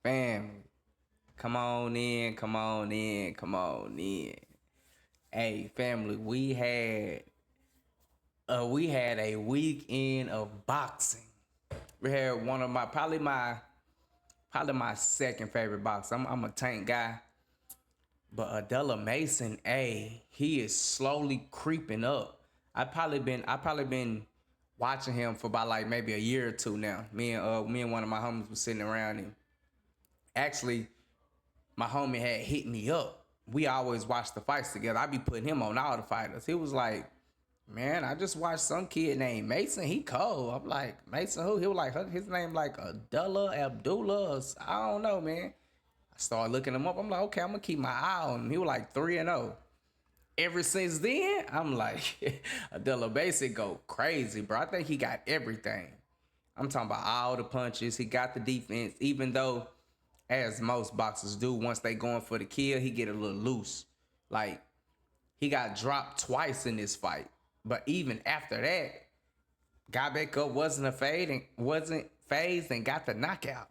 Fam, come on in, come on in, come on in. Hey, family, we had a weekend of boxing. We had one of my probably my second favorite boxer. I'm a Tank guy, but Abdullah Mason, he is slowly creeping up. I probably been watching him for about like maybe a year or two now. Me and one of my homies was sitting around and actually my homie had hit me up. We always watch the fights together. I be putting him on all the fighters. He was like, man, I just watched some kid named Mason. He cold. I'm like, Mason who? He was like, his name like Abdullah. I don't know, man. I started looking him up. I'm like, okay, I'm gonna keep my eye on him. He was like 3-0. Ever since then, I'm like, Abdullah Basic go crazy, bro. I think he got everything. I'm talking about all the punches. He got the defense, even though, as most boxers do, once they going for the kill, he get a little loose. Like, he got dropped twice in this fight. But even after that, got back up, wasn't phased and got the knockout.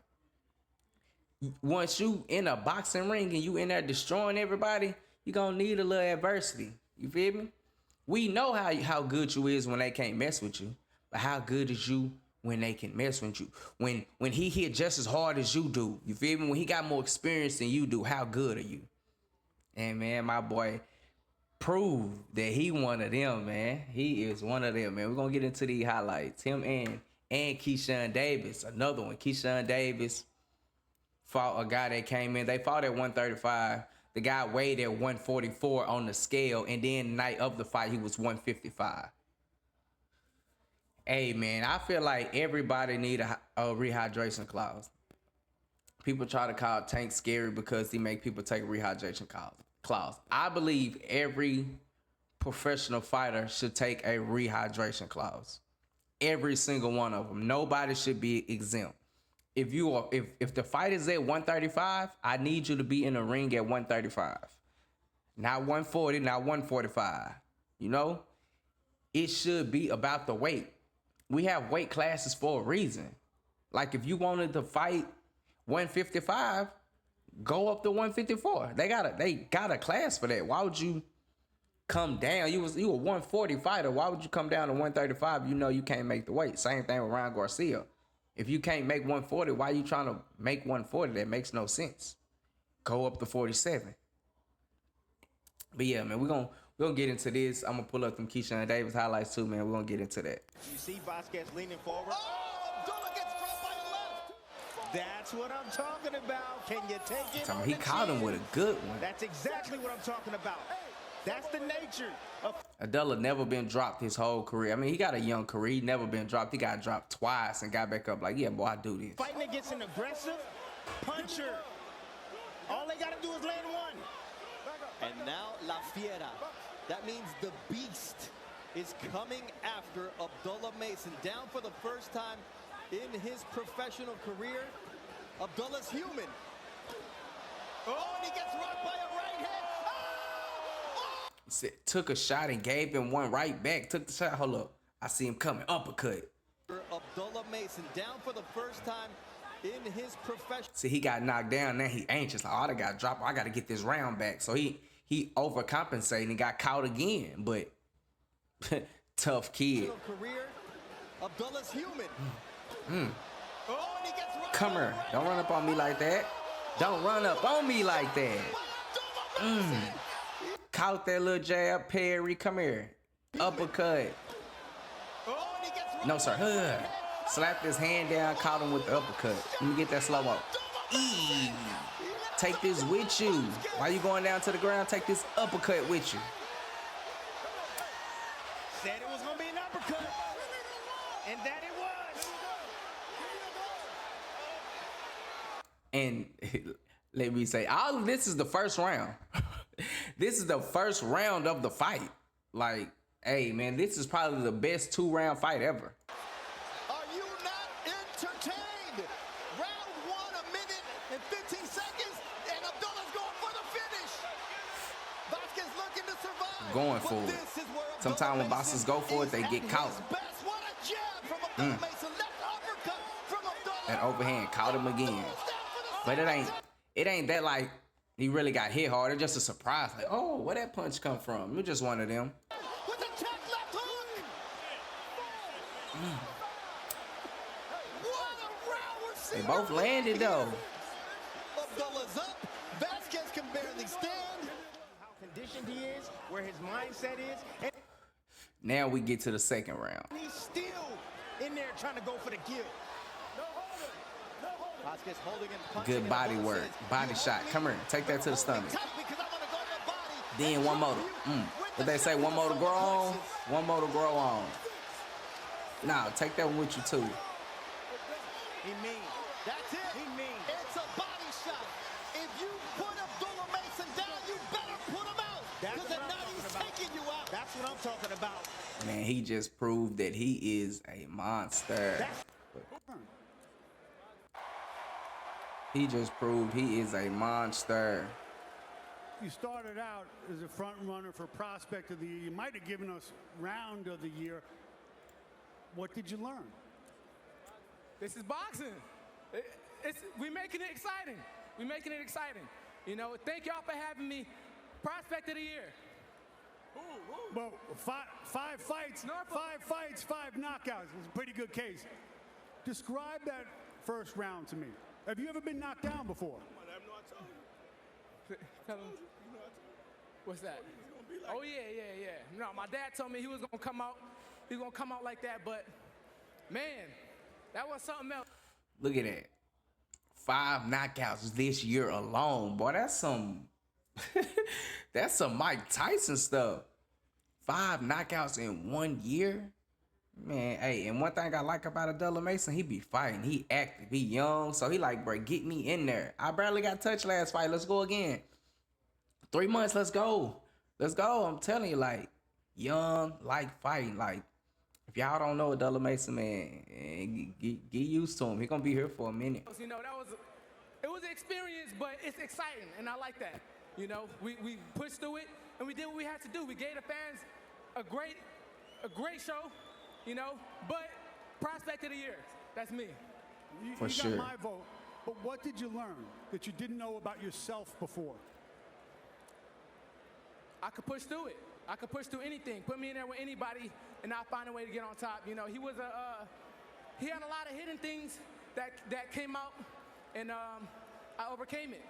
Once you in a boxing ring and you in there destroying everybody, you gonna need a little adversity. You feel me? We know how good you is when they can't mess with you, but how good is you when they can mess with you? When he hit just as hard as you do, you feel me? When he got more experience than you do, how good are you? And man, my boy proved that he one of them, man. He is one of them, man. We're gonna get into these highlights. Him and Keyshawn Davis, another one. Keyshawn Davis fought a guy that came in. They fought at 135. The guy weighed at 144 on the scale, and then the night of the fight, he was 155. Hey, man, I feel like everybody need a rehydration clause. People try to call Tank scary because he make people take a rehydration clause. I believe every professional fighter should take a rehydration clause. Every single one of them. Nobody should be exempt. If the fight is at 135, I need you to be in the ring at 135. Not 140, not 145. You know? It should be about the weight. We have weight classes for a reason. Like if you wanted to fight 155, go up to 154. They got a class for that. Why would you come down? You a 140 fighter. Why would you come down to 135? You know you can't make the weight. Same thing with Ryan Garcia. If you can't make 140, why are you trying to make 140? That makes no sense. Go up to 47. But yeah, man, we're gonna get into this. I'm gonna pull up some Keyshawn Davis highlights too, man. We're gonna get into that. You see Vasquez leaning forward. Oh, Abdullah gets dropped by the left. That's what I'm talking about. Can you take it? He caught him with a good one. That's exactly what I'm talking about. That's the nature of Abdullah never been dropped his whole career. I mean, he got a young career. He never been dropped. He got dropped twice and got back up like, yeah, boy, I do this. fighting against an aggressive puncher. All they got to do is land one. And now La Fiera. That means the beast is coming after Abdullah Mason. Down for the first time in his professional career. Abdullah's human. Oh, and he gets rocked by a right hand. Took a shot and gave him one right back. Took the shot. Hold up. I see him coming. Uppercut. Abdullah Mason down for the first time in his professional. See, he got knocked down. Now he anxious. Like, oh, I got dropped. I got to get this round back. So he overcompensated and got caught again. But tough kid. Career, Abdullah's human. Oh, and he gets rocked. Come here. Don't run up on me like that. Don't run up on me like that. Caught that little jab, parry. Come here. Uppercut. Oh, and he gets rocked. No, sir. Slapped his hand down, caught him with the uppercut. Let me get that slow-mo. Take this with you. While you going down to the ground, take this uppercut with you. Said it was going to be an uppercut. And that it was. And let me say, all of this is the first round. This is the first round of the fight. Like, hey, man, this is probably the best 2-round fight ever. Are you not entertained? Round 1, 1 minute and 15 seconds, and Abdullah's going for the finish. Vasquez looking to survive. Going for it. Sometimes when bosses go for it, they get caught. What a jab from Abdullah Mason. Left uppercut from Abdullah. And overhand, caught him again. But it ain't that like he really got hit hard. It's just a surprise. Like, oh, where that punch come from? You're just one of them. With a check left hook. What a round we're seeing. They both landed though. Abdullah's up. Vasquez can barely stand. How conditioned he is, where his mindset is, and Now we get to the second round. he's still in there trying to go for the kill. Vasquez holding and punching. Good body work, body shot. Come here, take that to the stomach. Then one more. But they say one more to grow on, one more to grow on. Nah, take that one with you too. He mean. That's it. He mean. It's a body shot. If you put Abdullah Mason down, you better put him out. That's Because what if I'm not, he's talking about. taking you out. That's what I'm talking about. Man, he just proved that he is a monster. He just proved he is a monster. You started out as a front runner for Prospect of the Year. You might have given us Round of the Year. What did you learn? This is boxing. We're making it exciting. We're making it exciting. You know, thank y'all for having me. Prospect of the Year. Well, five fights, five knockouts. It's a pretty good case. Describe that first round to me. Have you ever been knocked down before? Tell him. What's that? Oh yeah. No, my dad told me he was gonna come out. He was gonna come out like that, but man, that was something else. Look at that. 5 knockouts this year alone. Boy, that's some that's some Mike Tyson stuff. 5 knockouts in 1 year. Man, hey, and one thing I like about Abdullah Mason, he be fighting. He active. He young. So he like, bro, get me in there. I barely got touched last fight. Let's go again. 3 months, let's go. Let's go. I'm telling you, like, young, like fighting. Like, if y'all don't know Abdullah Mason, man, get used to him. He gonna be here for a minute. You know, it was an experience, but it's exciting, and I like that. You know, we pushed through it, and we did what we had to do. We gave the fans a great show. You know, but Prospect of the Year, that's me. For you sure. got my vote, but what did you learn that you didn't know about yourself before? I could push through it. I could push through anything. Put me in there with anybody, and I'll find a way to get on top. You know, he had a lot of hidden things that came out, and I overcame it,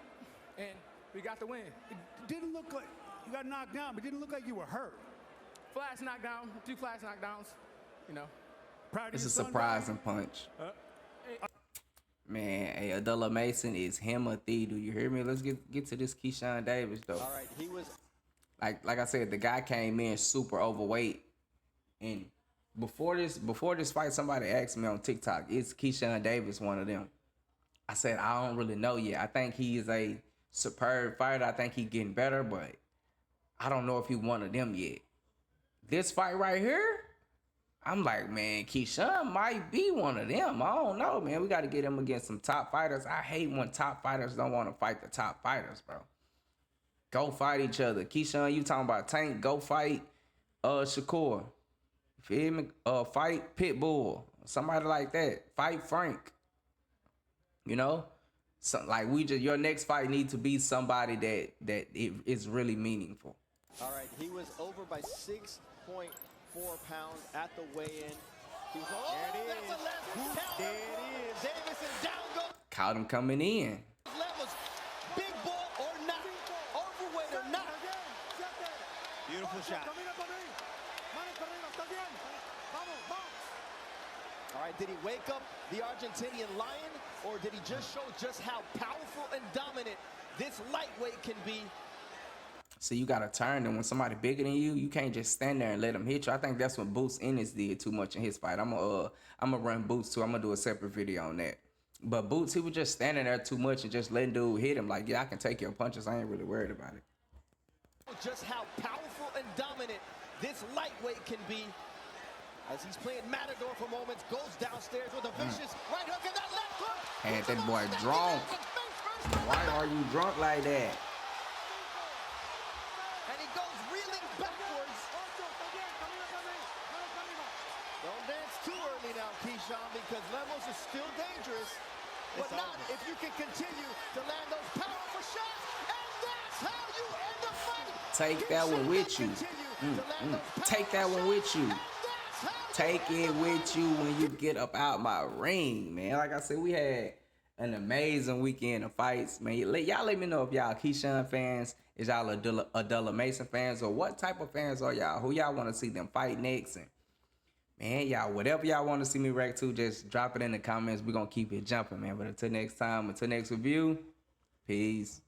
and we got the win. It didn't look like you got knocked down, but it didn't look like you were hurt. Flash knockdown, 2 flash knockdowns. You know, It's a surprising punch. Man, hey, Abdullah Mason is Timothy. Do you hear me? Let's get to this Keyshawn Davis though. All right, he was. Like I said, the guy came in super overweight, and before this fight, somebody asked me on TikTok, "Is Keyshawn Davis one of them?" I said, "I don't really know yet. I think he is a superb fighter. I think he's getting better, but I don't know if he's one of them yet." This fight right here, I'm like, man, Keyshawn might be one of them. I don't know, man. We got to get him against some top fighters. I hate when top fighters don't want to fight the top fighters, bro. Go fight each other. Keyshawn, you talking about Tank? Go fight Shakur. Feel me? Fight Pitbull. Somebody like that. Fight Frank. You know? So, like, your next fight needs to be somebody that is really meaningful. All right, he was over by 6.4 pounds at the weigh-in. There it is. There it is. Davison down goes. Caught him coming in. Levels, big ball or not, overweight or not. Beautiful shot. All right, did he wake up the Argentinian lion, or did he just show just how powerful and dominant this lightweight can be? So you got to turn, and when somebody bigger than you, you can't just stand there and let them hit you. I think that's what Boots Ennis did too much in his fight. I'm gonna run Boots too. I'm gonna do a separate video on that. But Boots, he was just standing there too much and just letting dude hit him. Like, yeah, I can take your punches. I ain't really worried about it. Just how powerful and dominant this lightweight can be. As he's playing Matador for moments, goes downstairs with a vicious right hook and that left hook. Had that boy drunk. Why are you drunk like that? And he goes reeling backwards. Don't dance too early now, Keyshawn, because Lemos is still dangerous. But not if you can continue Take that one with you. Take that one with you. Take it with you when you get up out my ring, man. Like I said, we had an amazing weekend of fights, man. Y'all let me know if y'all Keyshawn fans, is y'all Abdullah Mason fans, or what type of fans are y'all? Who y'all want to see them fight next? And man, y'all, whatever y'all want to see me react to, just drop it in the comments. We're going to keep it jumping, man. But until next time, until next review, peace.